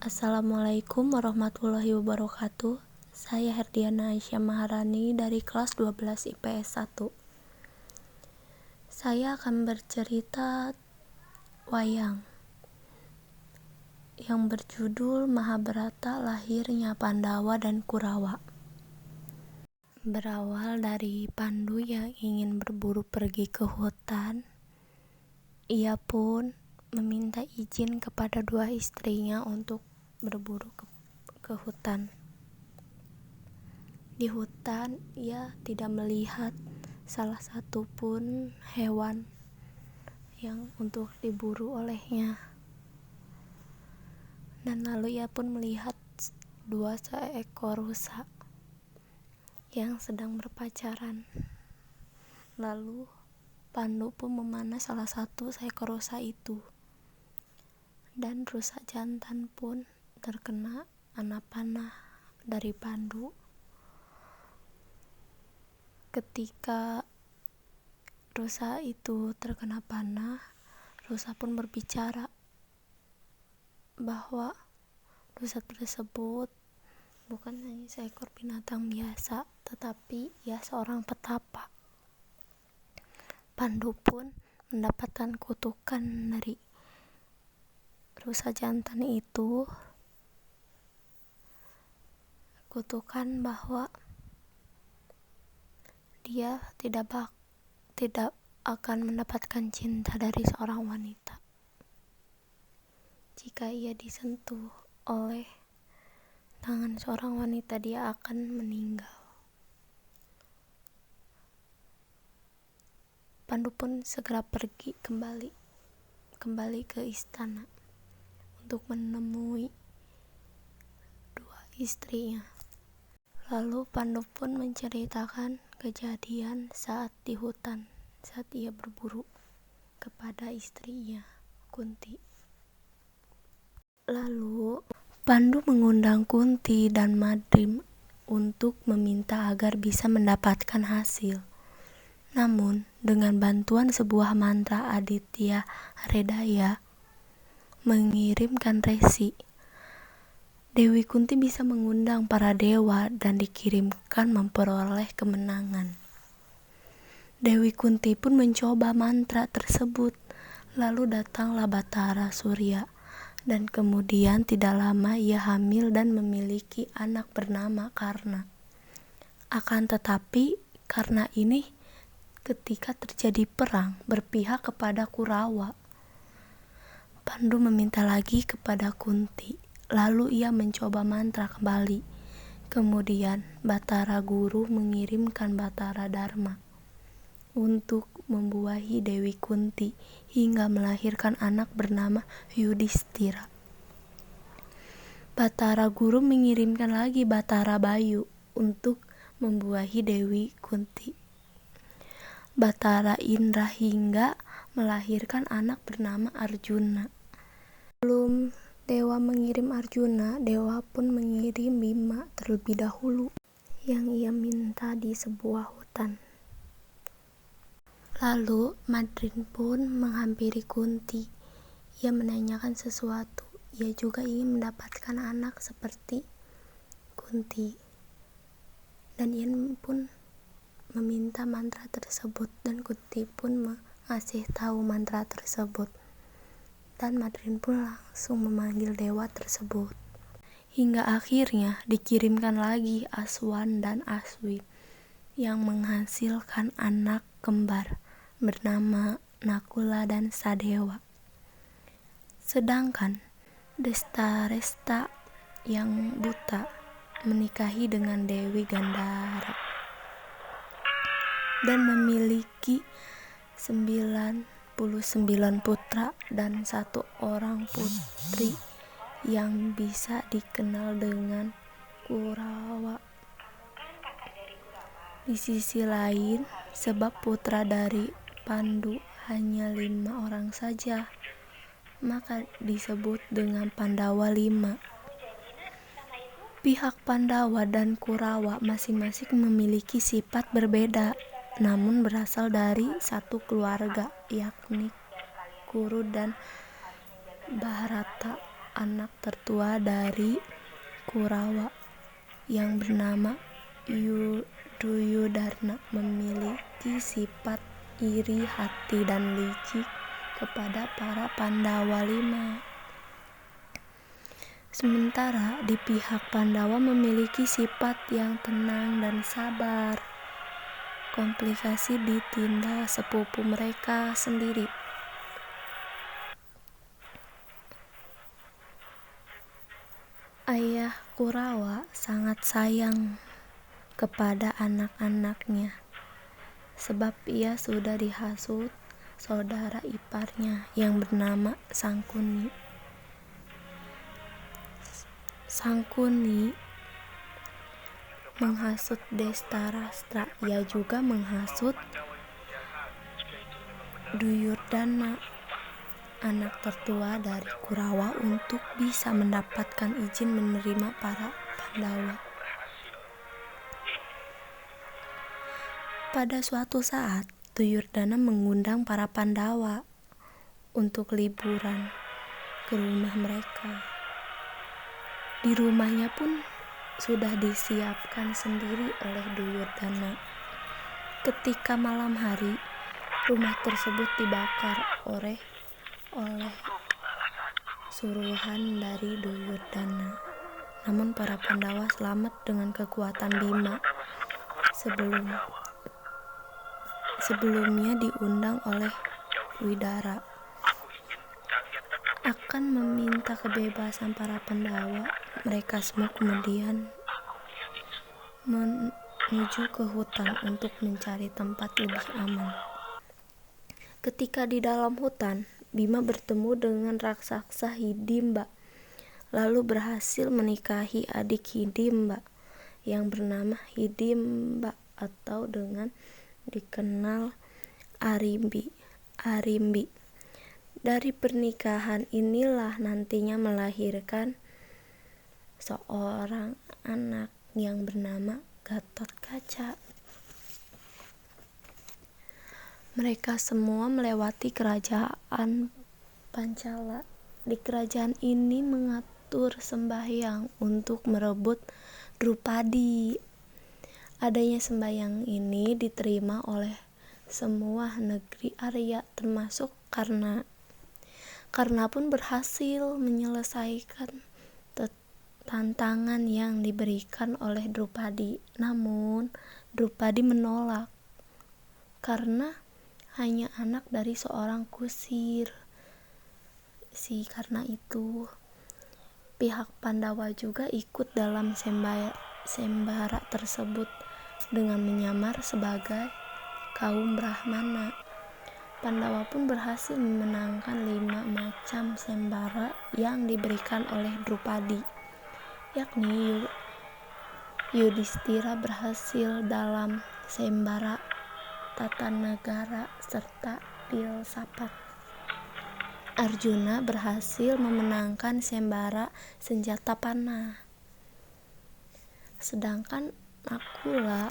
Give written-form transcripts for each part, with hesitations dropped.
Assalamualaikum warahmatullahi wabarakatuh. Saya Herdiana Aisyah Maharani dari kelas 12 IPS 1. Saya akan bercerita wayang yang berjudul Mahabharata Lahirnya Pandawa dan Kurawa. Berawal dari Pandu yang ingin berburu pergi ke hutan, ia pun meminta izin kepada dua istrinya untuk berburu ke hutan. Di hutan, ia tidak melihat salah satu pun hewan yang untuk diburu olehnya. Dan lalu ia pun melihat dua seekor rusa yang sedang berpacaran. Lalu Pandu pun memanah salah satu seekor rusa itu. Dan rusa jantan pun terkena anak panah dari Pandu. Ketika rusa itu terkena panah, rusa pun berbicara bahwa rusa tersebut bukan hanya seekor binatang biasa, tetapi ia seorang petapa. Pandu pun mendapatkan kutukan dari rusa jantan itu, kutukan bahwa dia tidak akan mendapatkan cinta dari seorang wanita. Jika ia disentuh oleh tangan seorang wanita, dia akan meninggal. Pandu pun segera pergi kembali ke istana untuk menemui dua istrinya. Lalu Pandu pun menceritakan kejadian saat di hutan, saat ia berburu kepada istrinya, Kunti. Lalu Pandu mengundang Kunti dan Madrim untuk meminta agar bisa mendapatkan hasil. Namun, dengan bantuan sebuah mantra Aditya Hredaya mengirimkan resi, Dewi Kunti bisa mengundang para dewa dan dikirimkan memperoleh kemenangan. Dewi Kunti pun mencoba mantra tersebut, lalu datanglah Batara Surya, dan kemudian tidak lama ia hamil dan memiliki anak bernama Karna. Akan tetapi, Karna ini ketika terjadi perang berpihak kepada Kurawa. Pandu meminta lagi kepada Kunti, lalu ia mencoba mantra kembali. Kemudian Batara Guru mengirimkan Batara Dharma untuk membuahi Dewi Kunti hingga melahirkan anak bernama Yudhistira. Batara Guru mengirimkan lagi Batara Bayu untuk membuahi Dewi Kunti. Batara Indra hingga melahirkan anak bernama Arjuna. Sebelum dewa mengirim Arjuna, dewa pun mengirim Bima terlebih dahulu yang ia minta di sebuah hutan. Lalu Madrin pun menghampiri Kunti. Ia menanyakan sesuatu. Ia juga ingin mendapatkan anak seperti Kunti. Dan ia pun meminta mantra tersebut, dan Kunti pun mengasih tahu mantra tersebut. Dan Madrin pun langsung memanggil dewa tersebut. Hingga akhirnya dikirimkan lagi Aswan dan Aswin yang menghasilkan anak kembar bernama Nakula dan Sadewa. Sedangkan Destaresta yang buta menikahi dengan Dewi Gandhara dan memiliki 99 putra dan 1 orang putri yang bisa dikenal dengan Kurawa. Di sisi lain, sebab putra dari Pandu hanya 5 orang saja, maka disebut dengan Pandawa 5. Pihak Pandawa dan Kurawa masing-masing memiliki sifat berbeda, namun berasal dari satu keluarga, yakni Kuru dan Bharata. anak tertua dari Kurawa yang bernama Duryodhana memiliki sifat iri hati dan licik kepada para Pandawa 5. Sementara di pihak Pandawa memiliki sifat yang tenang dan sabar. Komplikasi ditindak sepupu mereka sendiri. Ayah Kurawa sangat sayang kepada anak-anaknya, sebab ia sudah dihasut saudara iparnya yang bernama Sangkuni. Sangkuni menghasut Dhritarashtra. Ia juga menghasut Duryodhana, anak tertua dari Kurawa, untuk bisa mendapatkan izin menerima para Pandawa. Pada suatu saat, Duryodhana mengundang para Pandawa untuk liburan ke rumah mereka. Di rumahnya pun sudah disiapkan sendiri oleh Duryodhana. Ketika malam hari, rumah tersebut dibakar oleh suruhan dari Duryodhana. Namun para Pandawa selamat dengan kekuatan Bima. Sebelumnya diundang oleh Widara akan meminta kebebasan para Pandawa. Mereka semua kemudian menuju ke hutan untuk mencari tempat lebih aman. Ketika di dalam hutan, Bima bertemu dengan raksasa Hidimba, lalu berhasil menikahi adik Hidimba yang bernama Hidimba atau dengan dikenal Arimbi. Dari pernikahan inilah nantinya melahirkan seorang anak yang bernama Gatotkaca. Mereka semua melewati kerajaan Pancala. Di kerajaan ini mengatur sembahyang untuk merebut Drupadi. Adanya sembahyang ini diterima oleh semua negeri Arya, termasuk karena pun berhasil menyelesaikan tantangan yang diberikan oleh Drupadi. Namun Drupadi menolak karena hanya anak dari seorang kusir. Karena itu pihak Pandawa juga ikut dalam sembara tersebut dengan menyamar sebagai kaum Brahmana. Pandawa pun berhasil memenangkan 5 macam sembara yang diberikan oleh Drupadi, yakni Yudhistira berhasil dalam sembara Tatanagara serta filsafat. Arjuna berhasil memenangkan sembara senjata panah. Sedangkan Nakula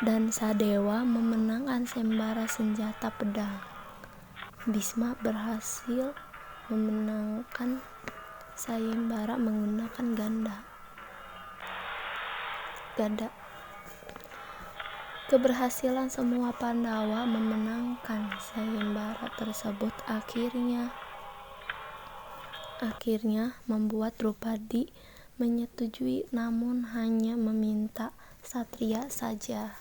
dan Sadewa memenangkan sembara senjata pedang. Bhisma berhasil memenangkan sayembara menggunakan gada. Keberhasilan semua Pandawa memenangkan sayembara tersebut akhirnya membuat Drupadi menyetujui, namun hanya meminta Satria saja.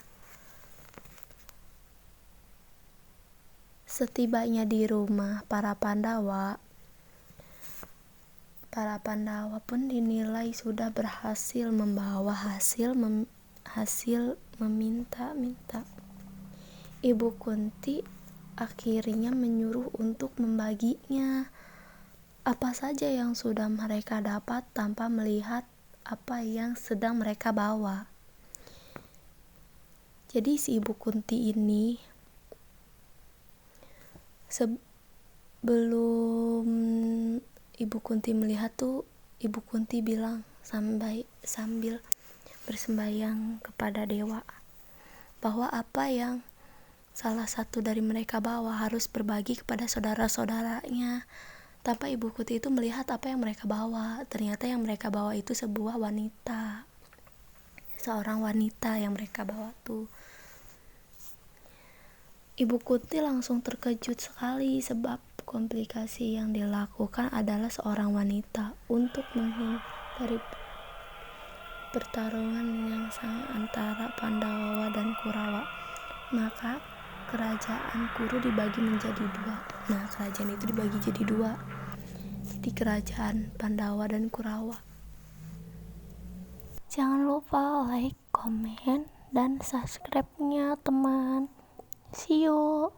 Setibanya di rumah para Pandawa pun dinilai sudah berhasil membawa hasil meminta-minta. Ibu Kunti akhirnya menyuruh untuk membaginya apa saja yang sudah mereka dapat tanpa melihat apa yang sedang mereka bawa. Jadi si Ibu Kunti ini sebelum Ibu Kunti melihat tuh, Ibu Kunti bilang sambil bersembayang kepada dewa bahwa apa yang salah satu dari mereka bawa harus berbagi kepada saudara-saudaranya. tanpa Ibu Kunti itu melihat apa yang mereka bawa. Ternyata yang mereka bawa itu sebuah wanita, seorang wanita yang mereka bawa tuh. Ibu Kunti langsung terkejut sekali sebab komplikasi yang dilakukan adalah seorang wanita untuk menghindari pertarungan yang sangat antara Pandawa dan Kurawa. Maka kerajaan Kuru dibagi menjadi dua. Nah, kerajaan itu dibagi jadi dua. Jadi kerajaan Pandawa dan Kurawa. Jangan lupa like, komen, dan subscribe-nya teman. See you.